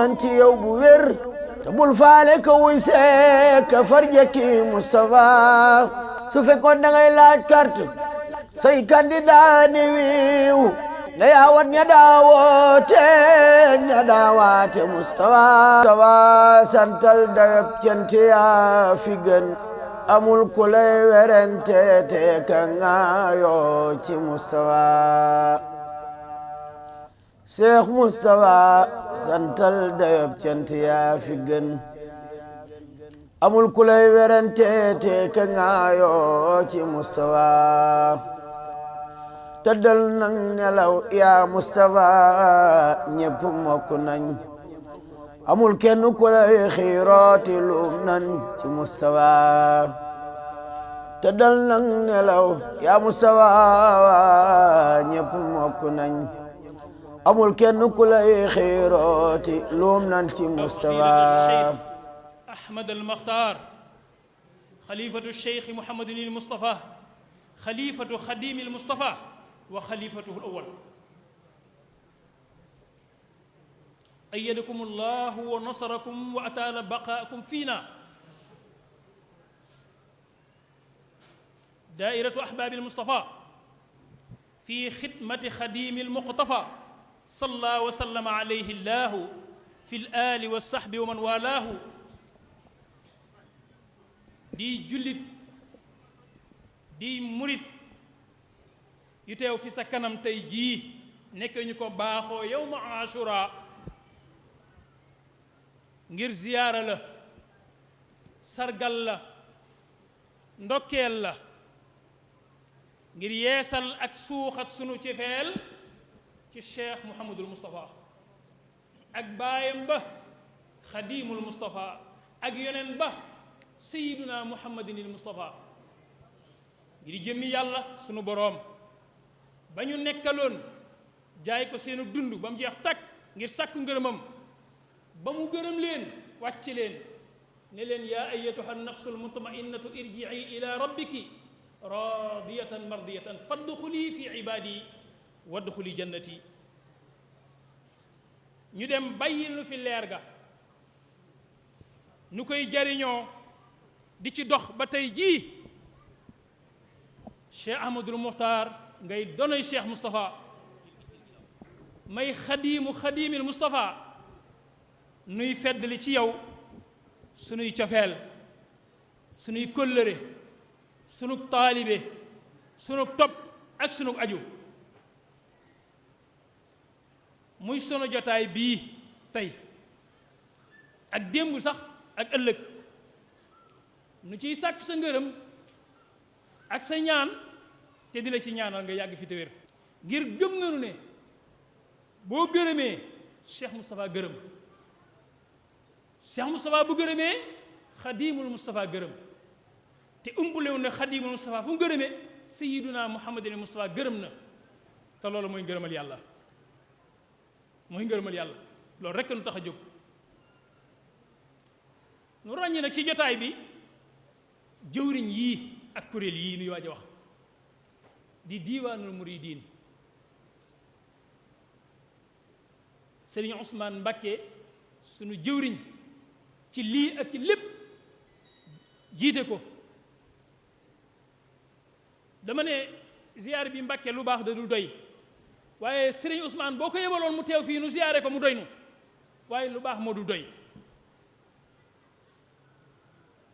nañ ci yow bu wér te bul faale ka wuy see ka farjekki Moustapha su fekkoon da ngay laaj carte say candidat ni wiiw na yaawat ña daawoote ña daawaate Moustapha santal dayab cant yaa fi gën amul ku lay werante te ka ngaayoo ci Moustapha Cheikh Moustapha santal dayab cant yaa fi gën amul ku lay werante te ka ngaayoo ci Moustapha tëddal nang nelaw yaa Moustapha ñépp mokk nañ amul kenn ku lay xiirooti luum nañ ci Moustapha tëddal nang nelaw yaa Moustapha ñépp mokk nañ amul kenn ku lay xiirooti luum nañ ci Moustapha Ahmad al-Makhtar xalifatu Cheikh Mouhamadul Moustapha xalifatu Xadimil Moustapha wa xalifatuhu al-awwal ayyadakum Allahu wa nasarakum wa ataala baqaakum fiina daairatu ahbaabil Moustapha fi xidmati Xadimil Muqtafa salla wa sallama alayhi Allahu fi al-aali wa sahbi wa man walaahu di jullit di murit yu teew fi sa kanam tey jii nekk ñu ko baaxoo yawma Ashura ngir ziyaara la sargal la ndokkeel la ngir yeesal ak suuxat sunu cofeel ci Cheikh Mouhamadul Moustapha ak baayam ba Xadimul Moustapha ak yoneen ba Sayyiduna Muhammadinil Moustapha ngir jëmmi yàlla sunu boroom ba ñu nekkaloon jaay ko seenu dund ba mu jeex takk ngir sàkku ngërëmam ba mu gërëm leen wàcc leen ne leen yaa ayyatuha nafsul mutma'innatu irji'i ila rabbiki radiyatan mardiyatan fadxuli fi ibadi wadxuli jannati ñu dem bàyyil nu fi leer ga nu koy jariñoo di ci dox ba tey jii Cheikh Ahmadul Muxtaar ngay donoy Cheikh Moustapha may xadimil Moustapha nuy feddali ci yow sunuy cofeel sunuy kóllëre sunu taalibe sunu topp ak sunu aju muy sunu jotaay bii tey ak démb sax ak ëllëg nu ciy sàkk sa ngërëm ak sa ñaan te di la ci ñaanal nga yàgg fi te wér ngir gëm nañu ne boo gërëmee Cheikh Moustapha gërëm Cheikh Moustapha bu gërëmee Xadimul Moustapha gërëm te umbulewu ne Xadimul Moustapha fu mu gërëmee Sayyiduna Muhammadul Moustapha gërëm na te loolu mooy ngërëmal yàlla loolu rekk nu tax a jóg nu ràññee nag ci jotaay bi jëwriñ yii ak kuréel yii nuy waaj a wax di diiwaanul muridiin Sëriñ Ousmane Mbakke sunu jëwriñ ci lii ak ci lépp jiite ko dama ne ziyaar bi Mbakke lu baax da dul doy waaye Sëriñ Ousmane boo ko yebaloon mu teew fii nu ziyaare ko mu doy nu waaye lu baax moo dul doy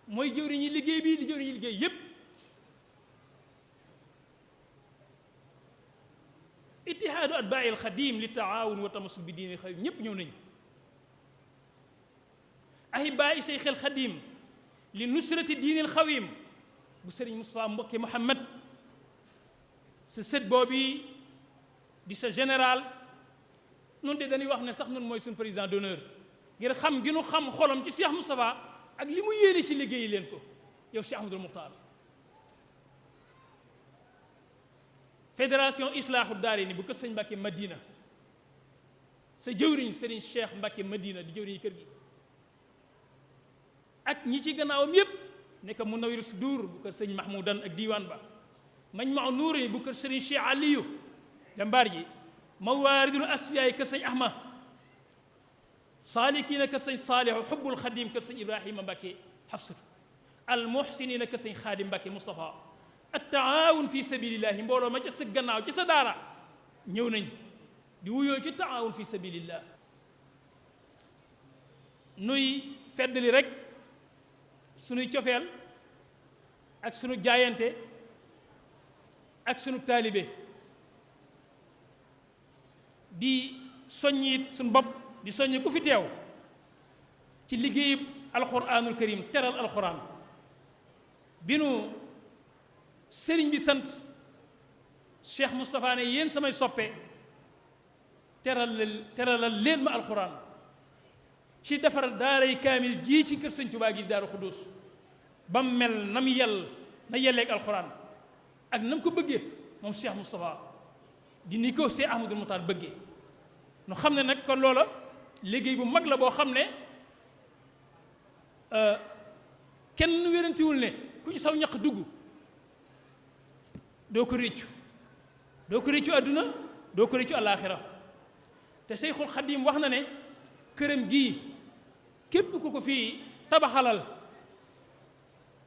mooy jëwriñi liggéey bii di jëwriñi liggéey yépp ittihaadu atbaa'il xadim li taawun wa tamassul bi diini xadim ñépp ñëw nañu ahibaa'i seyxil xadim li nusrati diinil xawim bu sëriñ Moustapha Mbakke Mouhamad sa sët boobu di sa général noonu de dañuy wax ne sax noonu mooy suñu président d'honneur ngir xam gi nu xam xolam ci Cheikh Moustapha ak li mu yéene ci liggéeyi leen ko yow Cheikh Ahmadul Muxtaar fédération Islaahu Daarayni bu kër sëñ Mbakke Madina sa jëwriñ sëriñ Cheikh Mbakke Madina di jëwriñu kër gi ak ñi ci gannaawam yépp nekk Munawwir Sudur bu kër sëñ Mahmoudan ak diiwaan ba Majmau Nuuri bu kër sëriñ Cheikh Aliyu jàmbaar ji Mawaaridul Asfiyaay kër sëñ Ahmad saalikiina ka sëñ Saalihu xubbul xadim ka sëñ Ibrahima Mbacke Xafsatu almuxsiniina ka sëñ Xaadim Mbacke Moustapha attaawun fi sabilillahi mbooloo ma ca sa gannaaw ci sa daara ñëw nañ di wuyoo ci taawun fi sabilillah nuy feddali rek sunuy cofeel ak sunu jaayante ak sunu taalibe di soññit suñu bopp di soññi ku fi teew ci liggéeyub alquranul karim teral alquran bi nu sëriñ bi sant Cheikh Moustapha ne yéen samay soppe teralal leen ma alquran ci defar daaray kaamil jii ci kër sëñ Tuubaa gi daaru Xuddus ba mu mel nam yell na yelleeg alquran ak nam ko bëggee moom Cheikh Moustapha di ni ko Cheikh Ahmadul Muxtaar bëggee nu xam ne nag kon loola liggéey bu mag la boo xam ne kenn wérantiwul ne ku ci saw ñaq dugg doo ko réccu àdduna doo ko réccu àllaaxira te Seyxul Xadiim wax na ne këram gii képp ku ko fi tabaxalal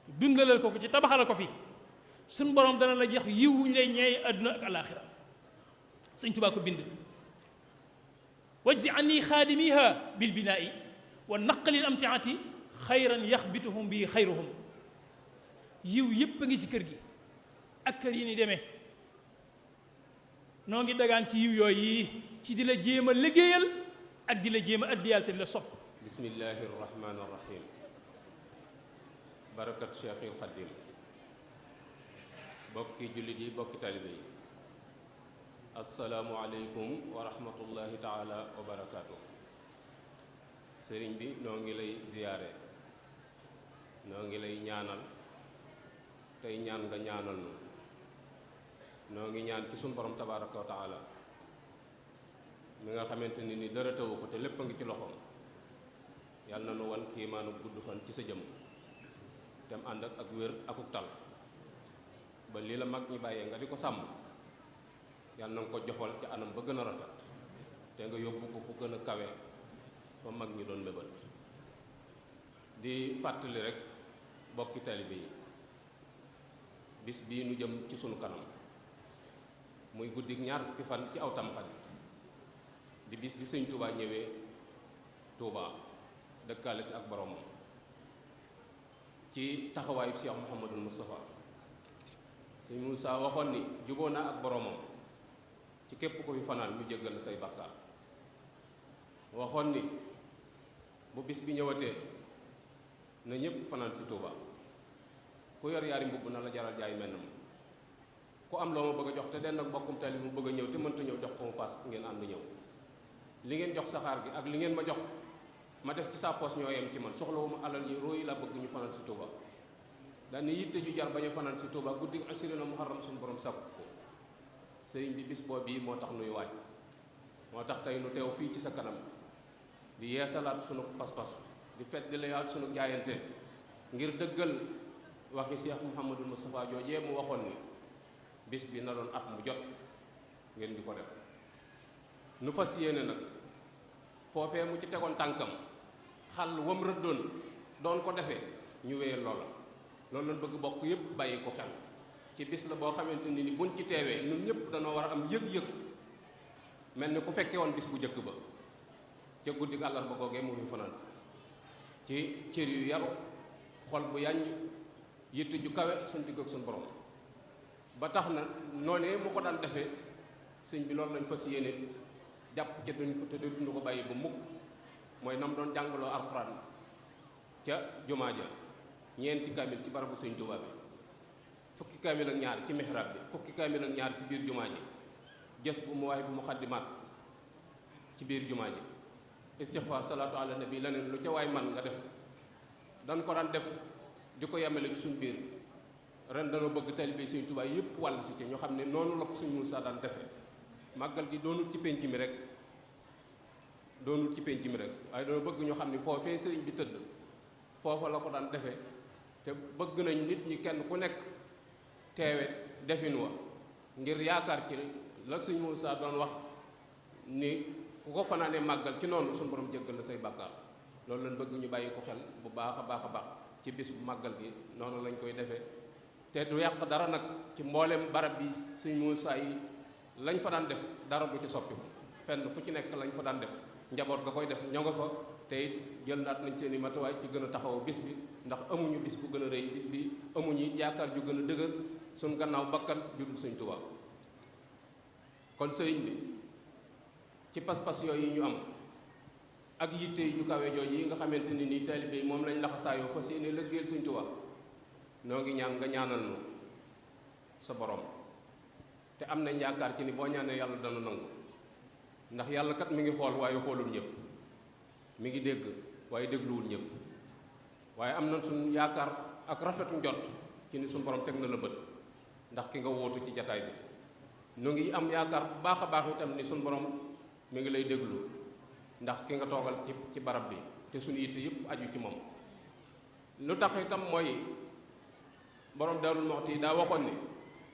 dundalal ko ci tabaxalal ko fi suñ borom dana la jox yiw wuñ lay ñeey àdduna ak àllaaxira Sëñ Tuubaa ko bind wajzi anni xaadimiha bil binaa'i wa naqlil amtiati xayran yaxbituhum bi xayruhum yiw yépp a ngi ci kër gi ak kër yi ni demee noo ngi dagaan ci yiw yooyu yi ci di la jéem a liggéeyal ak di la jéem a addiyal te di la sopp bismillahi rahmaani rahim barakat Cheikhul Xadim bokki jullit yi bokki talibe yi assalaamu aleykum wa rahmatullahi taala wa barakaatu sëriñ bi noo ngi lay ziyaare noo ngi lay ñaanal tey ñaan nga ñaanal nu noo ngi ñaan ci sun borom tabaraka wa taala mi nga xamante ni dara tawu ko te lépp a ngi ci loxoom yàlla na nu wan kiimaanu gudd fan ci sa jëm dem ànd ak wér akuk tal ba lii la mag ñi bàyyee nga di ko sàmm yàlla na nga ko jofal ci anam ba gën a rafet te nga yóbbu ko fu gën a kawe fa mag ñi doon mébal di fàttali rek bokki taalibe yi bis bii nu jëm ci sunu kanam muy guddik ñaar fukki fan ci aw Tamxarit di bis bi sëñ Touba ñëwee Touba dëkkaale si ak boromam ci taxawaayu Cheikh Mouhamadul Moustapha sëñ Moussa waxoon ni juboo naa ak boromam ci képp ko fi fanaan mu jéggal say bàkkaar waxoon ni bu bis bi ñëwatee na ñépp fanaan si Touba ku yor yaari mbubb na la jaral jaay mennam ku am loo ma bëgg a jox te den ak mbokkum tali mu bëgg a ñëw te mënta ñëw jox ko mu paas ngeen ànd ñëw li ngeen jox saxaar gi ak li ngeen ma jox ma def ci sa poos ñoo yem ci man soxlawuma alal yi róoyi la bëgg ñu fanaan si Touba daal ni yitte ju jar bañ a fanaan si Touba guddi asirina muharram suñu borom sakku ko sëriñ bi bis boobu bii moo tax nuy waaj moo tax tey nu teew fii ci sa kanam di yeesalaat sunu pas-pas di fet di layaat sunu jaayante ngir dëggal waxi Cheikh Mouhamadul Moustapha joojee mu waxoon ni bis bi na doon at mu jot ngeen di ko def nu fas yéene nag foofee mu ci tegoon tànkam xàll wam rëddoon doon ko defee ñu wéyal loola loolu lañ bëgg bokk yépp bàyyi ko xel ci bis la boo xamante ni buñ ci teewee ñun ñëpp danoo war a am yëg-yëg mel ni ku fekkee woon bis bu njëkk ba ca guddi àllarba googee mu fi fanaan si ci cër yu yaru xol bu yàññ yitte ju kawe suñ digg ak suñ borom ba tax na noonee mu ko daan defee sëñ bi loolu lañ fas yéene jàpp ca duñ ko te duñu ko bàyyi ba mukk mooy nam doon jàngaloo alxuraan ca jumaa ja ñeenti kaamil ci barabu sëñ Tuubaa bi fukki kaamil ak ñaar ci mihrab bi fukki kaamil ak ñaar ci biir jumaa ji jës bu mu waay bu mu xaddimaat ci biir jumaa ji istixfaar salaatu ala nabi leneen lu ca waay man nga def dañ ko daan def di ko yemale ci suñ biir ren danoo bëgg taalibe sëñ Tuubaa yépp wàll si te ñoo xam ne noonu la ko sëñ Muusaa daan defee màggal gi doonul ci pénc mi rek waaye danoo bëgg ñoo xam ne foofee sëriñ bi tëdd foofa la ko daan defee te bëgg nañ nit ñi kenn ku nekk teewe defin wa ngir yaakaar ci la sëñ Muusaa doon wax ni ku ko fanaanee màggal ci noonu suñu borom jéggal la say bàkkaar loolu lañ bëgg ñu bàyyi ko xel bu baax a baax a baax ci bis bu màggal gi noonu lañ koy defee te du yàq dara nag ci mboolem barab bi Sëñ Muusaa yi lañ fa daan def dara du ci soppi fenn fu ci nekk lañ fa daan def njaboot ga koy def ñoo nga fa te it jël naat nañ seen i matuwaay ci gën a taxaw bis bi ndax amuñu bis bu gën a rëy bis bi amuñu yaakaar ju gën a dëgër suñ gannaaw bakkan judul Sëñ Tuubaa kon sëriñ bi ci pas-pas yooyu ñu am ak yitte yu kawe jooju yi nga xamante ni nii taalibe yi moom lañ laxasaayoo fas yéene lëggéeyal Sëñ Tuubaa noo ngi ñaan nga ñaanal nu sa borom te am nañ yaakaar ci ni boo ñaanee yàlla dana nangu ndax yàlla kat mi ngi xool waaye xoolul ñëpp mi ngi dégg waaye dégluwul ñëpp waaye am na suñ yaakaar ak rafetu njort ci ni suñ borom teg na la bët ndax ki nga wootu ci jataay bi nu ngi am yaakaar bu baax a baax itam ni suñ borom mi ngi lay déglu ndax ki nga toogal ci barab bi te suñu yitte yëpp aju ci moom lu tax itam mooy borom Daarul Muxti daa waxoon ni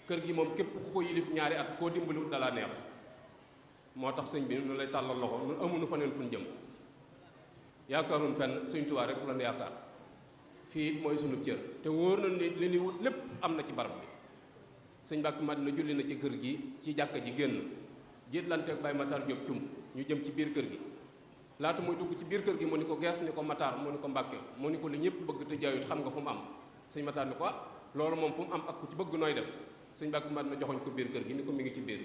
kër gi moom képp ku ko yilif ñaari at koo dimbaliwut dalaa neex moo tax sëñ bi nu lay tàllal loxo nun amuñu faneen fu ñu jëm yaakaaruñ fenn Sëñ Tuubaa rek lan yaakaar fii it mooy sunu cër te wóor na ni li ñuy wut lépp am na ci barab bi sëñ Mbàkke Madina julli na ci kër gi ci jàkka ji génn jiitlanteeg Baye Matar Diop cum ñu jëm ci biir kër gi laata muy dugg ci biir kër gi mu ni ko gees ni ko Matar mu ni ko Mbàkke mu ni ko li ñëpp bëgg te jaayut xam nga fu mu am sëñ Matar ni ko loolu moom fu mu am ak ku ci bëgg nooy def sëñ Mbàkke Madina joxoñ ko biir kër gi ni ko mi ngi ci biir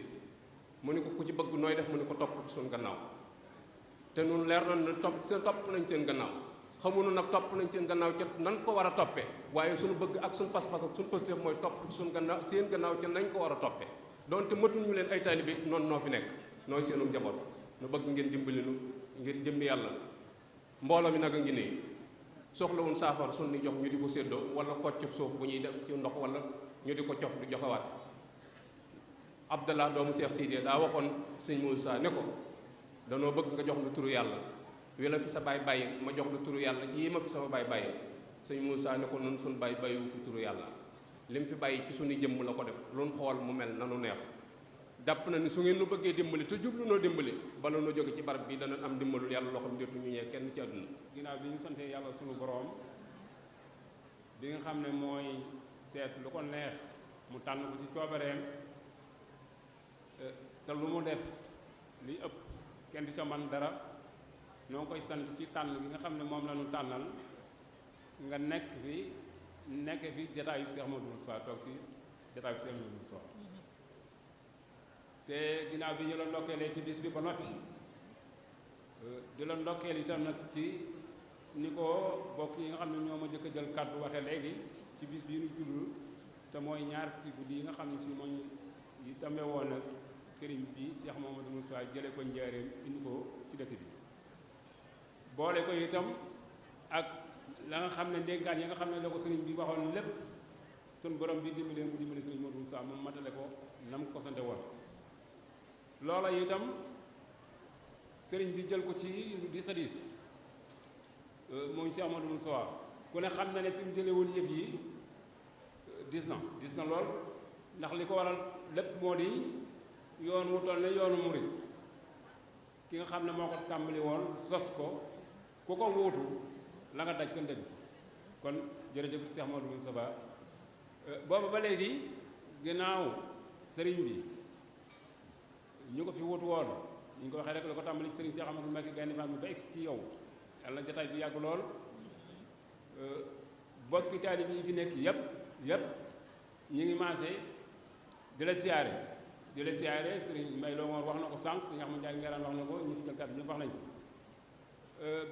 mu ni ko ku ci bëgg nooy def mu ni ko topp suñu gannaaw te nun leer na ne topp nañ seen gannaaw xamuñu nag topp nañ seen gannaaw ca nan ko war a toppee waaye suñu bëgg ak suñu pas-pas ak suñu pëstéef mooy topp suñu gannaaw seen gannaaw ca nañ ko war a toppee donte matuñu leen ay taalibe noonu noo fi nekk nooy seenu njaboot nu bëgg ngeen dimbali nu ngir jëmmi yàlla mbooloo mi nag a ngi nii soxlawuñ saafara suñ ni jox ñu di ko séddoo wala koccub suuf bu ñuy def ci ndox wala ñu di ko cof di joxewaat Abdallah doomu Cheikh Sidiya daa waxoon sëñ Muusaa ne ko danoo bëgg nga jox lu turu yàlla wi la fi sa baay bàyyi ma jox lu turu yàlla ci yi ma fi sama baay bàyyi sëñ Muusaa ne ko nun suñ baay bàyyiwu fi turu yàlla lim fi bàyyi ci suñu jëmm la ko def luñ xool mu mel nanu neex jàpp na ni su ngeen nu bëggee dimbali te jublu noo dimbali bala noo jóge ci barab bi dana am dimbalul yàlla loo xam ne ñu ñee kenn ci àdduna ginnaaw bi ñu santee yàlla sunu boroom bi nga xam ne mooy seet lu ko neex mu tànn ko ci coobareem te lu mu def li ëpp kenn di ca man dara noo koy sant ci tànn gi nga xam ne moom la ñu tànnal nga nekk fi jataayu Cheikh Modou Moustapha toog ci jataayu Cheikh Modou Moustapha te ginnaaw bi ñu la ndokkeelee ci bis bi ba noppi di la ndokkeel itam nag ci ni ko bokk yi nga xam ne ñoo ma jëkk a jël kàddu waxee léegi ci bis bi ñu jullul te mooy ñaar fukki guddi yi nga xam ne si mooy yi tambe woon nag sëriñ bi Cheikh Mamadou Moussa jële ko njaareem indi ko ci dëkk bi boole ko itam ak la nga xam ne ndénkaan yi nga xam ne la ko sëriñ bi waxoon lépp sun borom bi dimbali mu dimbali sëriñ Modou Moussa moom matale ko nam ko sante woon loola itam sëriñ bi jël ko ci lu diis a diis mooy Cheikh Mamadou Moussa ku ne xam na ne fi mu jële woon yëf yi diis na lool ndax li ko waral lépp moo di yoon wu toll ne yoonu murit ki nga xam ne moo ko tàmbali woon sos ko ku ko wuutu la nga daj ko ndëgg kon jërëjëf Cheikh Mamadou Moussa booba ba léegi ginnaaw sëriñ bi ñu ko fi wuutu woon ñu ko waxee rek la ko tàmbali ci sëriñ Cheikh Amadou Mbacké Gaïndé Fatma ba egsi ci yow yàlla na jotaay bi yàgg lool bokki taalib yi fi nekk yépp ñu ngi maase di la siyaare sëriñ Mbay Lo Mor wax na ko sànq sëriñ Axmadu Njaay Ngeeraan wax na ko ñu fi jël kàddu ñëpp wax nañ ci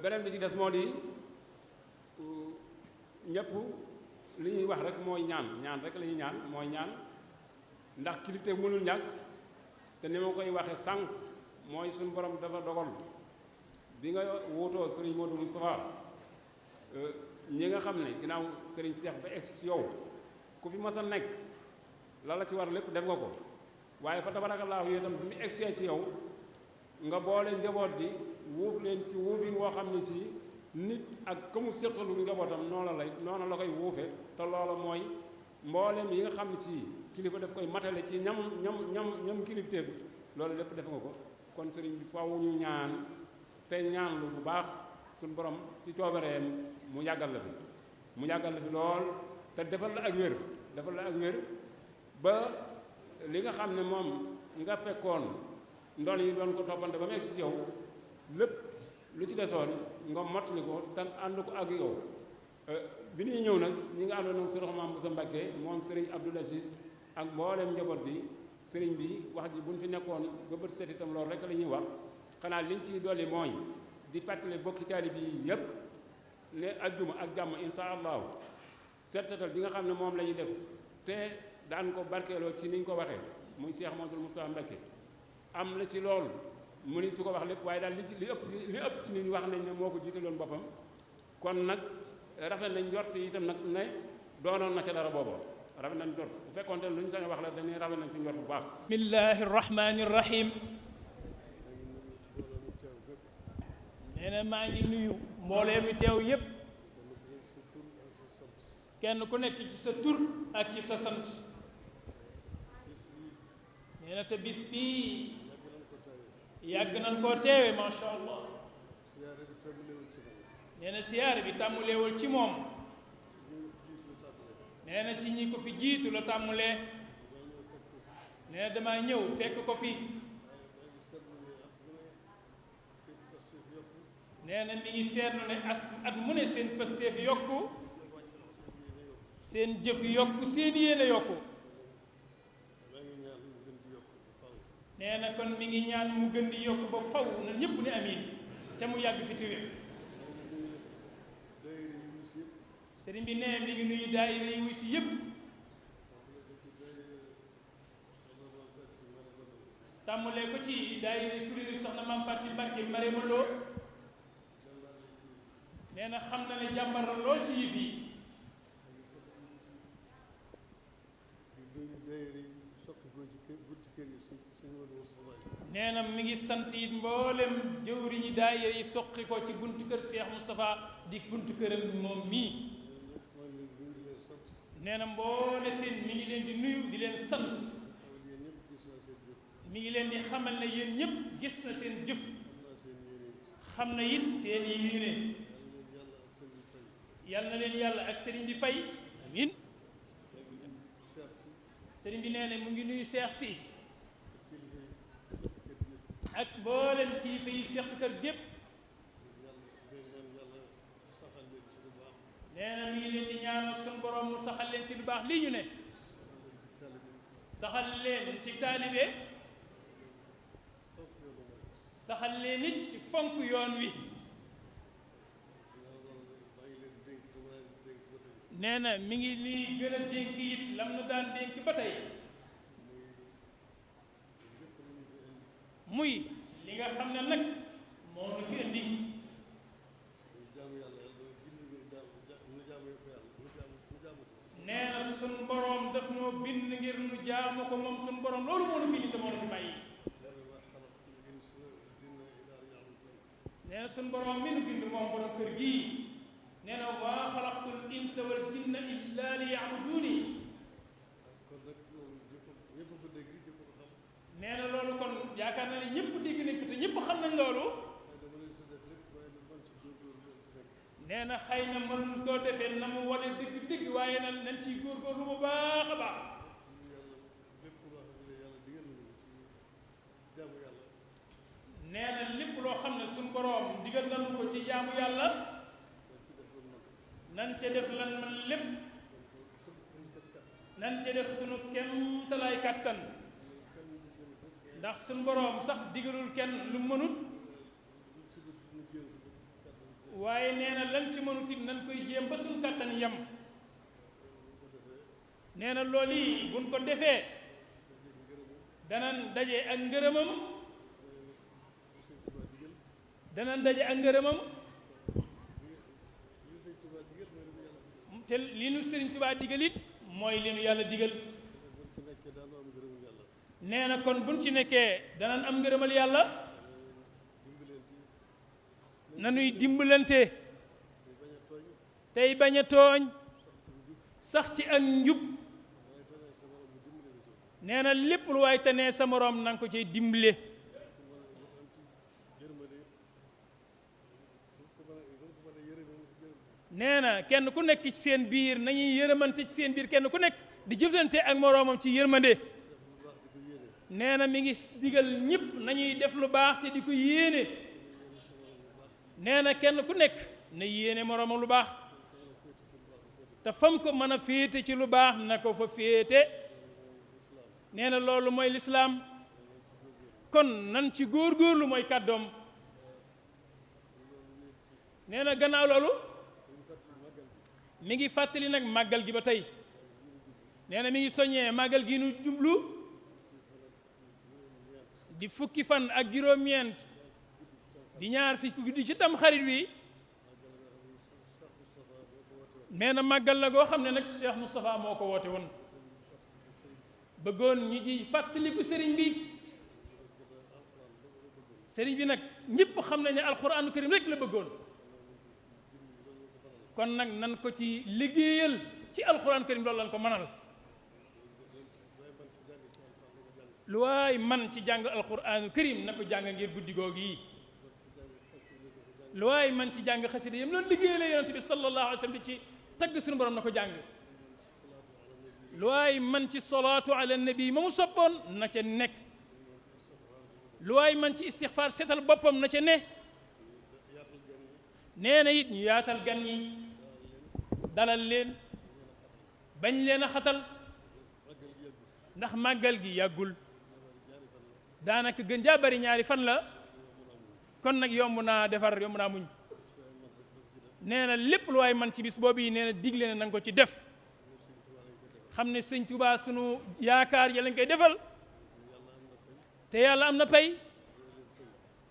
beneen bi ci des moo di ñëpp li ñuy wax rek mooy ñaan rek la ñuy ñaan mooy ñaan ndax kilifte mënul ñàkk te ni ma koy waxee sànq mooy suñu borom dafa dogal bi nga wuutoo sëriñ Modou Moustapha ñi nga xam ne ginnaaw sëriñ Cheikh ba egsi yow ku fi mas a nekk la ci war lépp def nga ko waaye fa tabarakallah yooyu itam bi mu egsee ci yow nga boole njaboot gi wuuf leen ci wuufin woo xam ne si nit ak ka mu séqalu njabootam noonu la koy wuufe te loola mooy mboolem yi nga xam ne si kilifa daf koy matale ci ñam kilifteegu loolu lépp def nga ko kon sëriñ bi faw ñu ñaan tey ñaan lu bu baax suñu borom ci coobareem mu yàggal la fi lool te defal la ak wér ba li nga xam ne moom nga fekkoon ndol yi doon ko toppante ba mu egsi ci yow lépp lu ci desoon nga mottali ko te ànd ko ak yow bi ñuy ñëw nag ñi nga àndoon ak Sëriñ Maam Bousso Mbacké moom sëriñ Abdoul Aziz ak mboolem njaboot bi sëriñ bi wax ji buñ fi nekkoon ba bët set itam loolu rek la ñuy wax xanaa liñ ci dolli mooy di fàttali bokki taalibe yi yépp ne ajjuma ak jàmm insha allahu setal bi nga xam ne moom la ñuy def te daan ko barkeeloo ci niñ ko waxee muy Cheikh Mouhamadoul Moustapha Mbacké am na ci loolu mu ni su ko wax lépp waaye daal li ëpp ci nit ñi wax nañ ne moo ko jiitaloon boppam kon nag rafet nañ njort itam nag ne doonoon na ca dara booba rafet nañ njort bu fekkoon te lu ñu sañ a wax la dañuy rafet nañ ci njort bu baax. bismillahi rahmani rahim. nee na maa ngi nuyu mboolee mi teew yépp kenn ku nekk ci sa tur ak ci sa sant. nee na te bis bii yàgg nañ koo teewe masha allah. nee na siyaare bi tàmmuleewul ci moom. nee na ci ñi ko fi jiitu la tàmmulee. nee na damaa ñëw fekk ko fi. nee na mi ngi seetlu ne at mu ne seen pasteef yokku, seen jëf yokku, seen yéene yokku. nee na kon mi ngi ñaan mu gën di yokk ba faw na ñépp ne amiin te mu yàgg fi téwér. sëriñ bi nee mi ngi nuyu daayira yi wuy si yépp tàmmulee ko ci daayira kuréelu soxna Maam Faty Mbacké Marème Lo. nee na xam na ne jàmbar la lool ci yëf yi. nee na mi ngi sant it mboolem jëwriñi daayira yi soqi ko ci buntu kër Cheikh Moustapha di buntu këram moom mii. nee na mboole seen mi ngi leen di nuyu di leen sant. mi ngi leen di xamal ne yéen ñëpp gis na seen jëf. xam na it seen yéene. yal na leen yàlla ak sëriñ bi fay amiin. sëriñ bi nee na mu ngi nuyu Cheikh si ak mboolem kilifa yi seq kër gépp. nee na mi ngi leen di ñaanal suñu borom mu saxal leen ci lu baax lii ñu ne. saxal leen ci taalibe. saxal leen it ci fonk yoon wi. nee na mi ngi lii gën a dénk it lam nu daan dénk ba tey. muy li nga xam ne nag moo nu fi indi. nee na suñ boroom daf noo bind ngir nu jaamu ko moom suñ boroom loolu moo nu fi indi te moo nu fi bàyyi. nee na suñ boroom mi nu bind moom borom kër gii. nee na waa xalaqtul insa wal jinna illa li ya'buduni. nee na loolu kon yaakaar naa ne ñëpp dégg nañ ko te ñëpp xam nañ loolu. nee na xëy na mënuñ koo defee na mu wane dëgg-dëgg waaye nañ ciy góorgóorlu bu baax a baax. nee na lépp loo xam ne suñ boroom digal nañu ko ci jaamu yàlla. nan ca def lan man lépp. nan ca def sunu kemtalaay kàttan. ndax suñ boroom sax digalul kenn lu mënut. waaye nee na lan ci mënut it nan koy jéem ba suñ kàttan yem. nee na loolu yi buñ ko defee danan daje ak ngërëmam. danan daje ak ngërëmam. te li nu Sëriñ Tuubaa digal it mooy li nu yàlla digal. nee na kon buñ ci nekkee danañ am ngërëmal yàlla. nanuy dimbalante tey bañ a tooñ sax ci ak njub. nee na lépp lu waay te nee sa moroom na nga ko cay dimbale. nee na kenn ku nekk ci seen biir nañuy yërëmante ci seen biir kenn ku nekk di jëflante ak moroomam ci yërmande. nee na mi ngi digal ñëpp nañuy def lu baax te di ko yéene. nee na kenn ku nekk na yéene moroomam lu baax te fam ko mën a féete ci lu baax na ko fa féete. nee na loolu mooy lislaam. kon nan ci góorgóorlu mooy kàddoom. nee na gannaaw loolu mi ngi fàttali nag màggal gi ba tey. nee na mi ngi soññee màggal gi nu jublu di fukki fan ak juróom-ñeent di ñaar fi guddi ci tam xarit wi. nee na màggal la goo xam ne nag Cheikh Moustapha moo ko woote woon bëggoon ñu ci fàttaliku sëriñ bi. sëriñ bi nag ñëpp xam nañ ne alxuraanu karim rek la bëggoon. kon nag nan ko ci liggéeyal ci alxuraanu karim loolu lañ ko mënal. lu waay man ci jàng alxuraanu karim na ko jàng ngir guddi googu yi. lu waay man ci jàng xasida yam loolu liggéeyal yonent bi sallallahu alayhi wa sallam di ci tagg suñu borom na ko jàng. lu waay man ci salaatu ala nabi ma mu soppoon na ca nekk. lu waay man ci istixfaar seetal boppam na ca ne. nee na it ñu yaatal gan ñi dalal leen bañ leen a xatal ndax màggal gi yàggul daanaka gën jaa bari ñaari fan la. kon nag yomb naa defar yomb naa muñ. nee na lépp lu waay man ci bis boobu yi nee na digle na nanga ko ci def. xam ne sëñ Tuubaa sunu yaakaar ya lañ koy defal te yàlla am na pay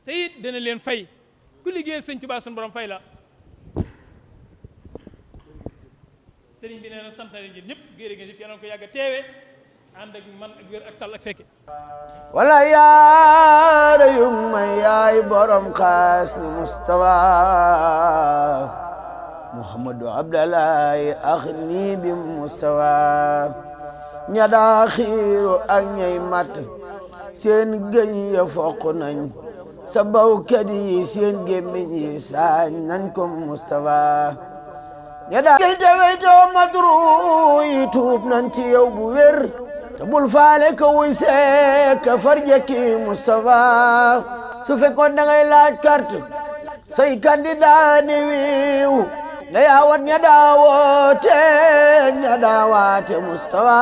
te it dana leen fay ku liggéeyal sëñ Tuubaa sunu borom fay la. sëriñ bi nee na sant nañ ñëpp géer ngeen def yàlla na ko yàgg a teewe ànd ak man ak wér ak tal ak fekke. wala yaara yu may yaay borom xaas ni Mustafa Muhammadu Abdallahi ax nii bi Mustafa ña daa xiiru ak ñay mat seen gëñ ya foq nañ sa bawkat yi seen gémmiñ yi saañ nañ ko Mustafa ña daa gël te weytoo madru yi tuub nañ ci yow bu wér te bul faale ka wuy seek ka farjaki Mustafa su fekkoon da ngay laaj carte say candidat ni wiiw na yaawat ña daawoote ña daawaate Mustafa